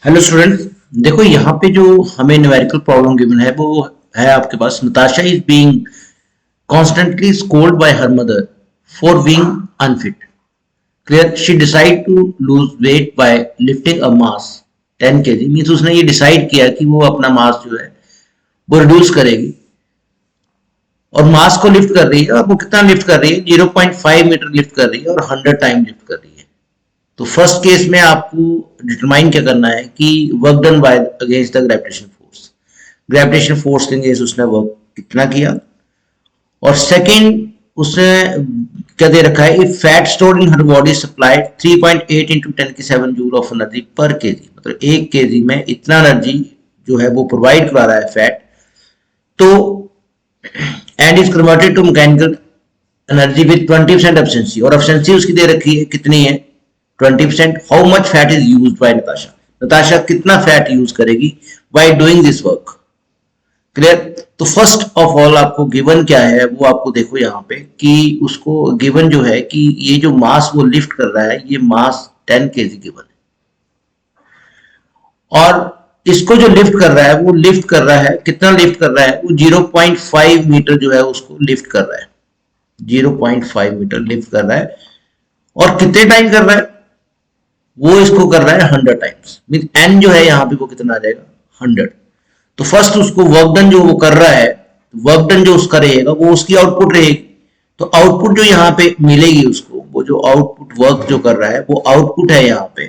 Hello student. देखो यहाँ पे जो हमें न्यूमेरिकल प्रॉब्लम गिवन है वो है आपके पास Natasha is being constantly scolded by her mother for being unfit. Clear. She decide to lose weight by lifting a mass 10 kg। Means उसने ये डिसाइड किया कि वो अपना मास जो है वो रिड्यूस करेगी और मास को लिफ्ट कर रही है। और वो कितना लिफ्ट कर रही है? 0.5 मीटर लिफ्ट कर रही है और 100 टाइम लिफ्ट कर रही है। तो फर्स्ट केस में आपको डिटरमाइन क्या करना है कि work done by against the gravitation force. Gravitation force के अगेंस्ट उसने वर्क कितना किया। और सेकंड उसने क्या दे रखा है? If fat stored in her body supplied 3.8 into 10⁻⁷ joule of energy पर केजी। मतलब 1 kg में इतना एनर्जी जो है वो प्रोवाइड करा रहा है फैट। तो and is converted to mechanical energy with 20% efficiency. और एफिशिएंसी उसकी दे रखी है कितनी है? 20%। How much fat is used by Natasha. Natasha कितना फैट यूज करेगी by doing this work. Clear. तो फर्स्ट ऑफ ऑल आपको गिवन क्या है वो आपको देखो यहाँ पे कि उसको गिवन जो है कि ये जो मास वो लिफ्ट कर रहा है ये मास 10 kg गिवन है। और इसको जो लिफ्ट कर रहा है वो लिफ्ट कर रहा है कितना? लिफ्ट कर रहा है वो 0.5 मीटर जो है उसको लिफ्ट कर रहा है। 0.5 मीटर लिफ्ट कर रहा है। और कितने टाइम कर रहा है? वो इसको कर रहा है 100 टाइम्स। मीन एन जो है यहाँ पे वो कितना आ जाएगा? 100। तो फर्स्ट उसको वर्क डन जो वो कर रहा है, वर्क डन जो उसका रहेगा वो उसकी आउटपुट रहेगी। तो आउटपुट जो यहाँ पे मिलेगी उसको, वो जो आउटपुट वर्क जो कर रहा है वो आउटपुट है यहाँ पे।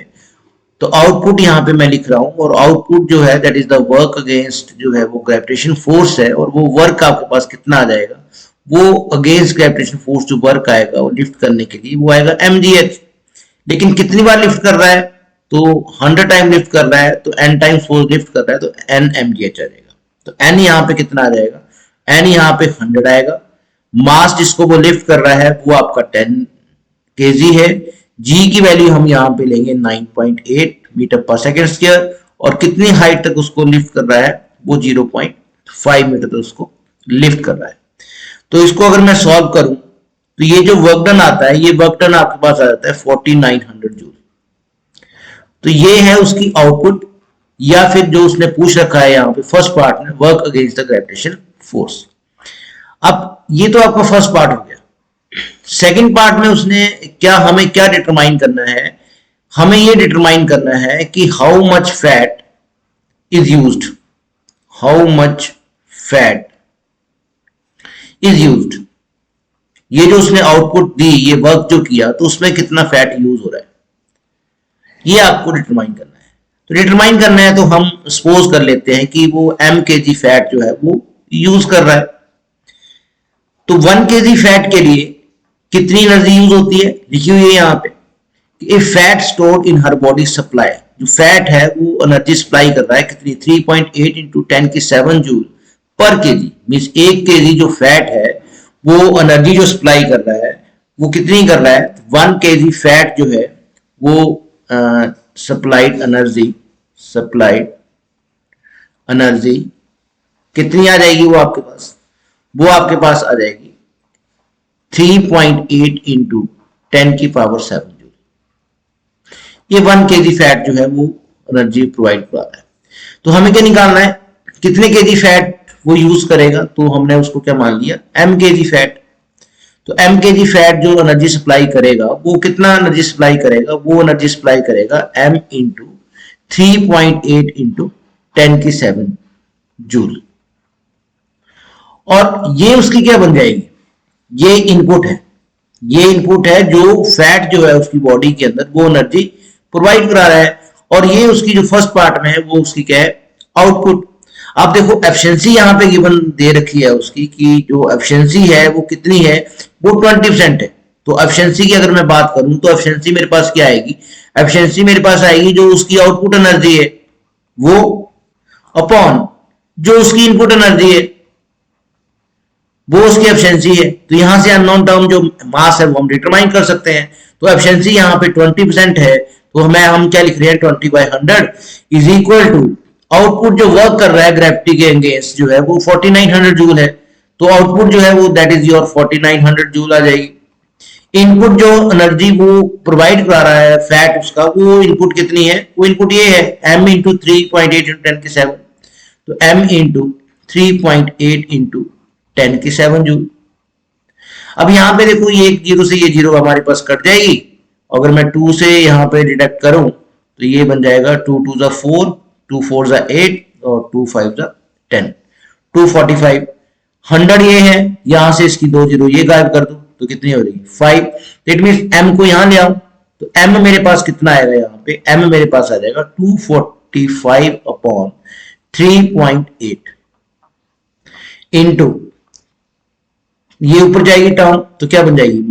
तो आउटपुट यहाँ पे मैं लिख रहा हूँ और आउटपुट जो है that is the work against जो है वो ग्रेविटेशन फोर्स है। और वो वर्क आपके पास कितना आ जाएगा? वो अगेंस्ट ग्रेविटेशन फोर्स जो वर्क आएगा वो लिफ्ट करने के लिए वो आएगा mgh। लेकिन कितनी बार लिफ्ट कर रहा है? तो 100 टाइम लिफ्ट कर रहा है तो n टाइम्स फोर्स लिफ्ट कर रहा है तो n mgh आ जाएगा। तो n यहाँ पे कितना आ जाएगा? n यहाँ पे 100 आएगा। मास जिसको वो लिफ्ट कर रहा है वो आपका 10 kg है। g की वैल्यू हम यहाँ पे लेंगे 9.8 मीटर पर सेकेंड स्क्वायर। और कितनी हाइट तक उसको लिफ्ट कर रहा है? वो 0.5 मीटर तक उसको लिफ्ट कर रहा है। तो इसको अगर मैं सॉल्व करूं तो ये जो वर्क डन आता है ये वर्क डन आपके पास आ जाता है 4900 जूल। तो ये है उसकी आउटपुट। या फिर जो उसने पूछ रखा है यहाँ पे फर्स्ट पार्ट में, work against the gravitation force. अब ये तो आपका फर्स्ट पार्ट हो गया। सेकंड पार्ट में उसने हमें क्या डिटरमाइन करना है? हमें ये डिटरमाइन करना है कि how much fat is used. How much fat is used. ये जो उसने आउटपुट दी, ये वर्क जो किया, तो उसमें कितना फैट यूज हो रहा है ये आपको डिटरमाइन करना है। तो डिटरमाइन करना है तो हम सपोज कर लेते हैं कि वो m kg फैट जो है वो यूज कर रहा है। तो 1 kg फैट के लिए कितनी एनर्जी यूज होती है लिखी हुई है यहाँ पे। If fat stored in her body supply, जो फैट है वो एनर्जी सप्लाई कर रहा है कितनी? 3.8 into 10⁻⁷ जूल पर केजी। मीन्स 1 kg जो फैट है वो एनर्जी जो सप्लाई कर रहा है वो कितनी कर रहा है? 1 kg फैट जो है वो सप्लाइड एनर्जी कितनी आ जाएगी? वो आपके पास आ जाएगी 3.8 into 10⁻⁷ जूल। ये 1 kg फैट जो है वो एनर्जी प्रोवाइड कर रहा है। तो हमें क्या निकालना है? कितने kg फैट वो यूज करेगा? तो हमने उसको क्या मान लिया? m kg fat. तो m kg फैट जो एनर्जी सप्लाई करेगा वो कितना एनर्जी सप्लाई करेगा? वो एनर्जी सप्लाई करेगा m into 3.8 into 10⁻⁷ जूल। और ये उसकी क्या बन जाएगी? ये इनपुट है जो फैट जो है उसकी बॉडी के अंदर वो एनर्जी प्रोवाइड करा रहा है। और ये उसकी जो फर्स्ट पार्ट में है वो उसकी क्या है? आउटपुट। आप देखो एफिशिएंसी यहाँ पे गिवन दे रखी है उसकी कि जो एफिशिएंसी है वो कितनी है? वो 20% है। तो एफिशिएंसी की अगर मैं बात करूं तो एफिशिएंसी मेरे पास क्या आएगी? एफिशिएंसी मेरे पास आएगी जो उसकी आउटपुट एनर्जी है वो अपॉन जो उसकी इनपुट एनर्जी है वो उसकी एफिशिएंसी है। तो यहां से अननोन टर्म जो मास है वो हम डिटरमाइन कर सकते हैं। तो एफिशिएंसी यहाँ पे 20% है तो हम क्या लिख रहे हैं? 20/100 इज इक्वल टू आउटपुट जो वर्क कर रहा है ग्रेविटी के अगेंस्ट जो है वो 4900 जूल है। तो आउटपुट जो है वो दैट इज योर 4900 जूल आ जाएगी। इनपुट जो एनर्जी वो प्रोवाइड करा रहा है फैट उसका, वो इनपुट कितनी है, वो इनपुट ये है m इंटू 3.8 इंटू 10⁻⁷, तो m इंटू 3.8 इंटू 10⁻⁷ जूल। अब यहाँ पे देखो ये एक जीरो से ये जीरो हमारे पास कट जाएगी, अगर मैं 2 से यहाँ पे डिडक्ट करूं तो ये बन जाएगा 2 2 जा 4, 2 4 जा 8 और 2 5 जा 10, 245। 100 ये है, यहां से इसकी दो जीरो ये गायब कर दो तो कितनी हो रही 5। इट मीन m को यहां ले आओ तो m मेरे पास कितना आएगा, यहाँ पे m मेरे पास आ जाएगा 245 अपॉन 3.8 इंटू ये ऊपर जाएगी टर्म तो क्या बन जाएगी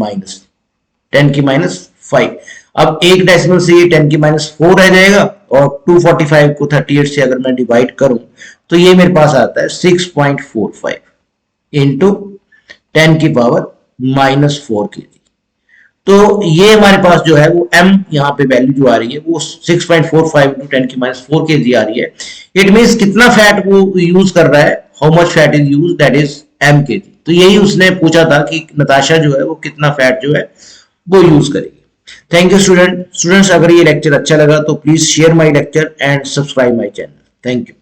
-10⁻⁵। अब एक डेसिमल से ये 10⁻⁴ रह जाएगा और 245 को 38 से अगर मैं डिवाइड करूं तो ये मेरे पास आता है 6.45 इंटू 10⁻⁻⁴ kg। तो ये हमारे पास जो है वो m यहाँ पे वैल्यू जो आ रही है वो 6.45 इंटू 10⁻⁴ kg आ रही है। इट मीन्स कितना फैट वो यूज कर रहा है, how much fat is use, that is m kg। तो यही उसने पूछा था कि नताशा जो है वो कितना फैट जो है वो यूज करेगी। थैंक यू स्टूडेंट्स, अगर ये लेक्चर अच्छा लगा तो please share my lecture and subscribe my channel. Thank you.